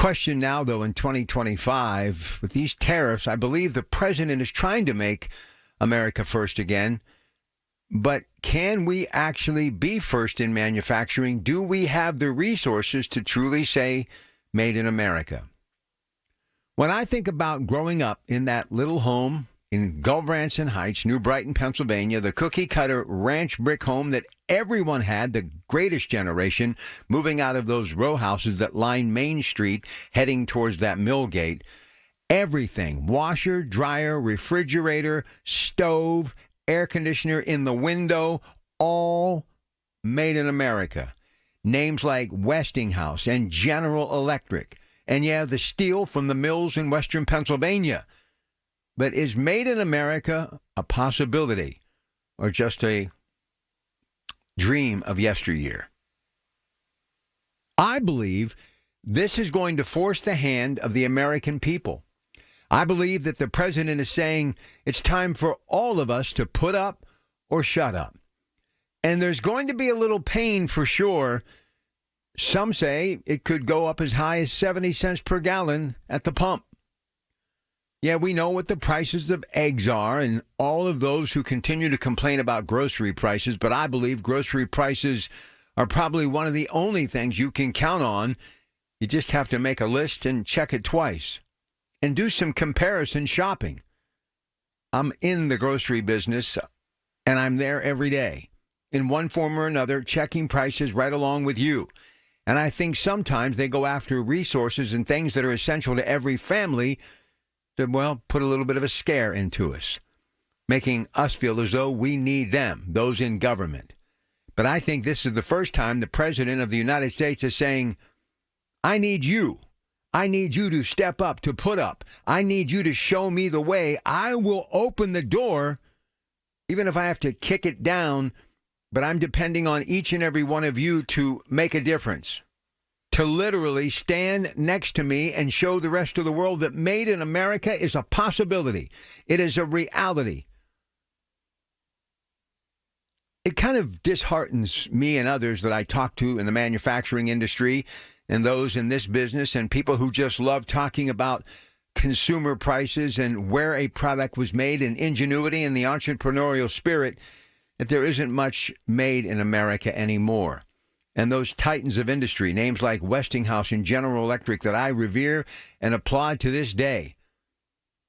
Question now, though, in 2025, with these tariffs, I believe the president is trying to make America first again. But can we actually be first in manufacturing? Do we have the resources to truly say made in America? When I think about growing up in that little home in Gulbranson Heights, New Brighton, Pennsylvania, the cookie-cutter ranch brick home that everyone had, the greatest generation, moving out of those row houses that line Main Street, heading towards that mill gate, everything, washer, dryer, refrigerator, stove, air conditioner in the window, all made in America. Names like Westinghouse and General Electric. And yeah, the steel from the mills in western Pennsylvania. But is made in America a possibility or just a dream of yesteryear? I believe this is going to force the hand of the American people. I believe that the president is saying it's time for all of us to put up or shut up. And there's going to be a little pain for sure. Some say it could go up as high as 70 cents per gallon at the pump. Yeah, we know what the prices of eggs are and all of those who continue to complain about grocery prices, but I believe grocery prices are probably one of the only things you can count on. You just have to make a list and check it twice and do some comparison shopping. I'm in the grocery business and I'm there every day in one form or another, checking prices right along with you. And I think sometimes they go after resources and things that are essential to every family to, well, put a little bit of a scare into us, making us feel as though we need them, those in government. But I think this is the first time the president of the United States is saying, I need you. I need you to step up, to put up. I need you to show me the way. I will open the door, even if I have to kick it down, but I'm depending on each and every one of you to make a difference, to literally stand next to me and show the rest of the world that made in America is a possibility. It is a reality. It kind of disheartens me and others that I talk to in the manufacturing industry and those in this business and people who just love talking about consumer prices and where a product was made and ingenuity and the entrepreneurial spirit, that there isn't much made in America anymore. And those titans of industry, names like Westinghouse and General Electric that I revere and applaud to this day.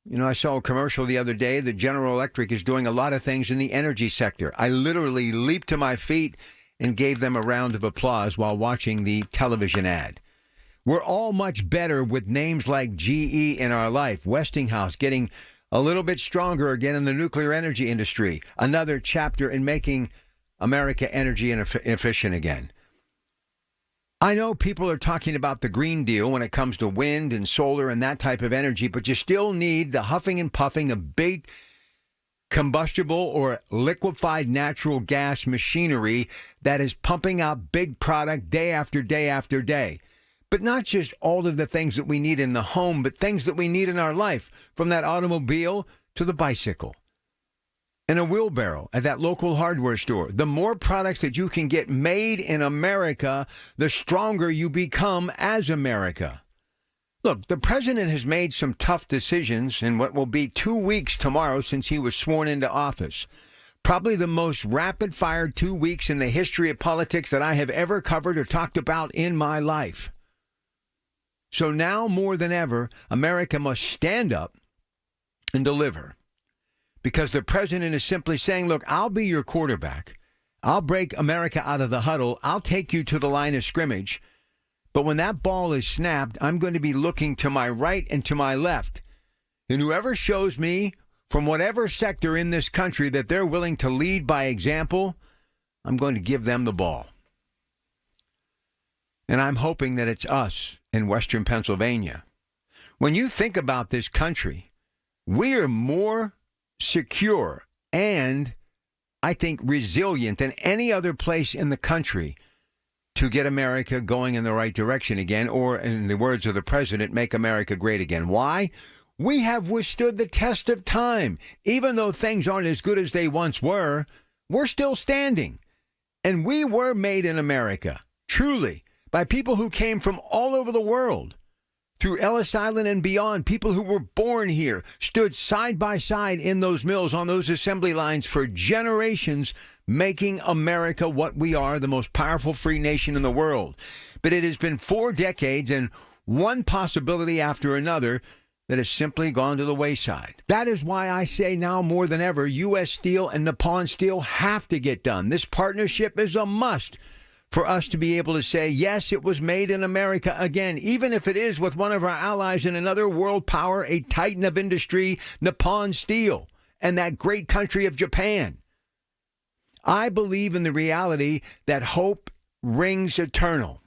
You know, I saw a commercial the other day that General Electric is doing a lot of things in the energy sector. I literally leaped to my feet and gave them a round of applause while watching the television ad. We're all much better with names like GE in our life. Westinghouse getting a little bit stronger again in the nuclear energy industry. Another chapter in making America energy efficient again. I know people are talking about the Green Deal when it comes to wind and solar and that type of energy, but you still need the huffing and puffing of big combustible or liquefied natural gas machinery that is pumping out big product day after day after day. But not just all of the things that we need in the home, but things that we need in our life, from that automobile to the bicycle and a wheelbarrow at that local hardware store. The more products that you can get made in America, the stronger you become as America. Look, the president has made some tough decisions in what will be 2 weeks tomorrow since he was sworn into office. Probably the most rapid-fire 2 weeks in the history of politics that I have ever covered or talked about in my life. So now more than ever, America must stand up and deliver. Because the president is simply saying, look, I'll be your quarterback. I'll break America out of the huddle. I'll take you to the line of scrimmage. But when that ball is snapped, I'm going to be looking to my right and to my left. And whoever shows me from whatever sector in this country that they're willing to lead by example, I'm going to give them the ball. And I'm hoping that it's us in Western Pennsylvania. When you think about this country, we are more secure and, I think, resilient than any other place in the country to get America going in the right direction again, or, in the words of the president, make America great again. Why? We have withstood the test of time. Even though things aren't as good as they once were, we're still standing. And we were made in America, truly, by people who came from all over the world. through Ellis Island and beyond. People who were born here stood side by side in those mills, on those assembly lines for generations, making America what we are, the most powerful free nation in the world. But it has been 4 decades and one possibility after another that has simply gone to the wayside. That is why I say now more than ever, U.S. Steel and Nippon Steel have to get done. This partnership is a must for us to be able to say, yes, it was made in America again, even if it is with one of our allies in another world power, a titan of industry, Nippon Steel, and that great country of Japan. I believe in the reality that hope rings eternal.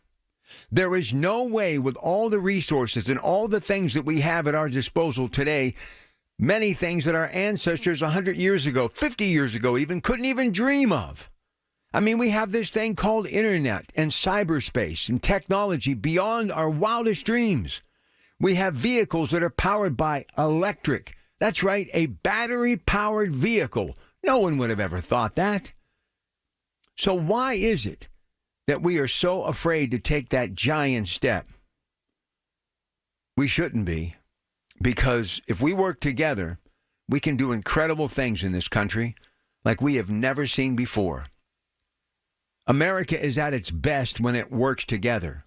There is no way, with all the resources and all the things that we have at our disposal today, many things that our ancestors 100 years ago, 50 years ago even, couldn't even dream of. I mean, we have this thing called internet and cyberspace and technology beyond our wildest dreams. We have vehicles that are powered by electric. That's right, a battery-powered vehicle. No one would have ever thought that. So why is it that we are so afraid to take that giant step? We shouldn't be, because if we work together, we can do incredible things in this country like we have never seen before. America is at its best when it works together.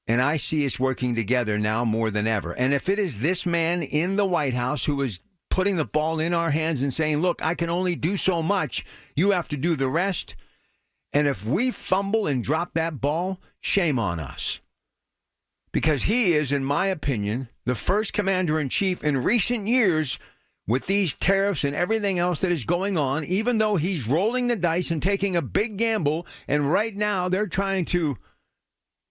And I see us working together now more than ever. And if it is this man in the White House who is putting the ball in our hands and saying, look, I can only do so much, you have to do the rest. And if we fumble and drop that ball, shame on us. Because he is, in my opinion, the first commander-in-chief in recent years with these tariffs and everything else that is going on, even though he's rolling the dice and taking a big gamble, and right now they're trying to,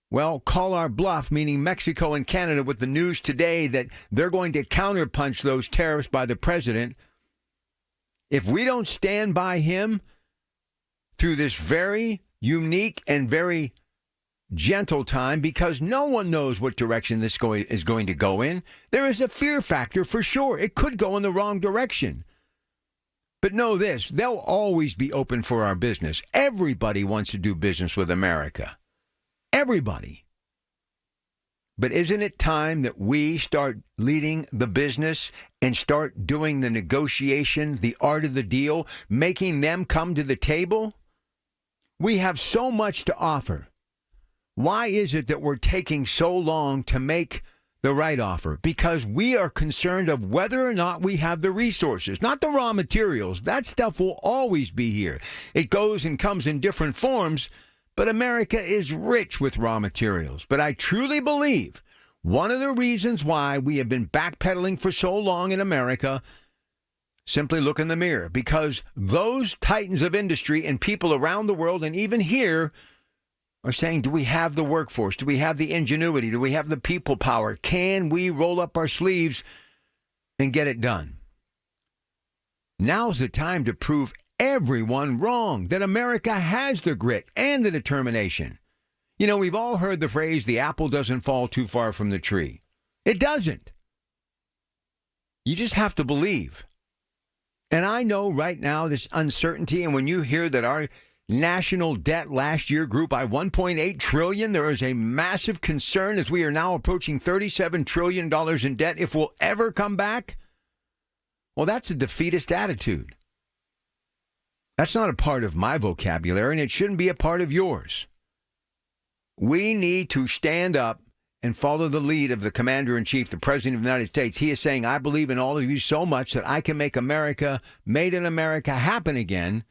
well, call our bluff, meaning Mexico and Canada, with the news today that they're going to counterpunch those tariffs by the president. If we don't stand by him through this very unique and very gentle time, because no one knows what direction this is going to go in. There is a fear factor for sure. It could go in the wrong direction. But know this, they'll always be open for our business. Everybody wants to do business with America. Everybody. But isn't it time that we start leading the business and start doing the negotiation, the art of the deal, making them come to the table? We have so much to offer. Why is it that we're taking so long to make the right offer? Because we are concerned of whether or not we have the resources, not the raw materials. That stuff will always be here. It goes and comes in different forms, but America is rich with raw materials. But I truly believe one of the reasons why we have been backpedaling for so long in America, simply look in the mirror, because those titans of industry and people around the world and even here are saying, do we have the workforce? Do we have the ingenuity? Do we have the people power? Can we roll up our sleeves and get it done? Now's the time to prove everyone wrong, that America has the grit and the determination. You know, we've all heard the phrase, the apple doesn't fall too far from the tree. It doesn't. You just have to believe. And I know right now this uncertainty, and when you hear that our national debt last year grew by $1.8 trillion. There is a massive concern as we are now approaching $37 trillion in debt. If we'll ever come back, well, that's a defeatist attitude. That's not a part of my vocabulary, and it shouldn't be a part of yours. We need to stand up and follow the lead of the commander-in-chief, the president of the United States. He is saying, I believe in all of you so much that I can make America, made in America, happen again.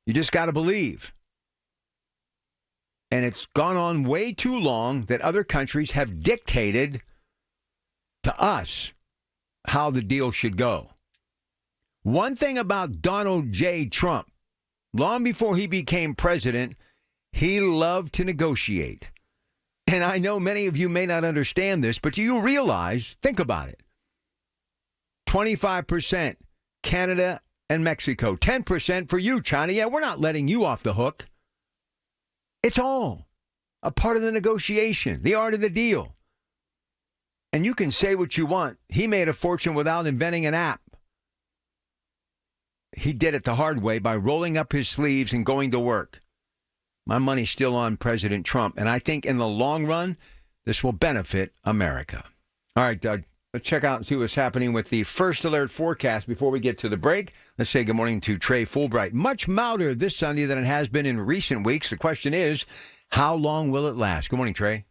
You just got to believe. And it's gone on way too long that other countries have dictated to us how the deal should go. One thing about Donald J. Trump, long before he became president, he loved to negotiate. And I know many of you may not understand this, but you realize, think about it. 25% Canada and Mexico, 10% for you, China. Yeah, we're not letting you off the hook. It's all a part of the negotiation, the art of the deal. And you can say what you want. He made a fortune without inventing an app. He did it the hard way by rolling up his sleeves and going to work. My money's still on President Trump. And I think in the long run, This will benefit America. All right, Doug. Let's check out and see what's happening with the First Alert forecast before we get to the break. Let's say good morning to Trey Fulbright. Much milder this Sunday than it has been in recent weeks. The question is, how long will it last? Good morning, Trey.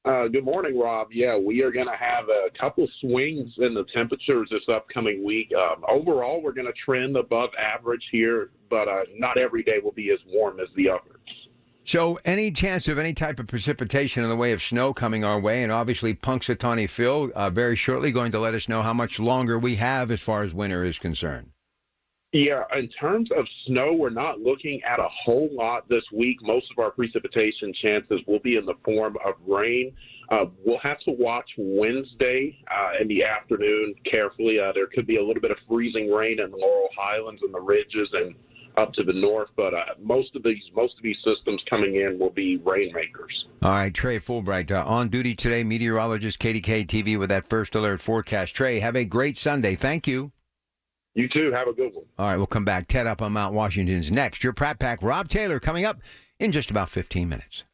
Good morning, Rob. Yeah, we are going to have a couple swings in the temperatures this upcoming week. Overall, we're going to trend above average here, but not every day will be as warm as the others. So any chance of any type of precipitation in the way of snow coming our way? And obviously Punxsutawney Phil very shortly going to let us know how much longer we have as far as winter is concerned. Yeah, in terms of snow, we're not looking at a whole lot this week. Most of our precipitation chances will be in the form of rain. We'll have to watch Wednesday in the afternoon carefully. There could be a little bit of freezing rain in the Laurel Highlands and the ridges and up to the north, but most of these systems coming in will be rainmakers. All right, Trey Fulbright on duty today, meteorologist KDK TV with that First Alert forecast. Trey, have a great Sunday. Thank you. You too. Have a good one. All right, we'll come back. Ted up on Mount Washington's next. Your Pratt Pack, Rob Taylor, coming up in just about 15 minutes.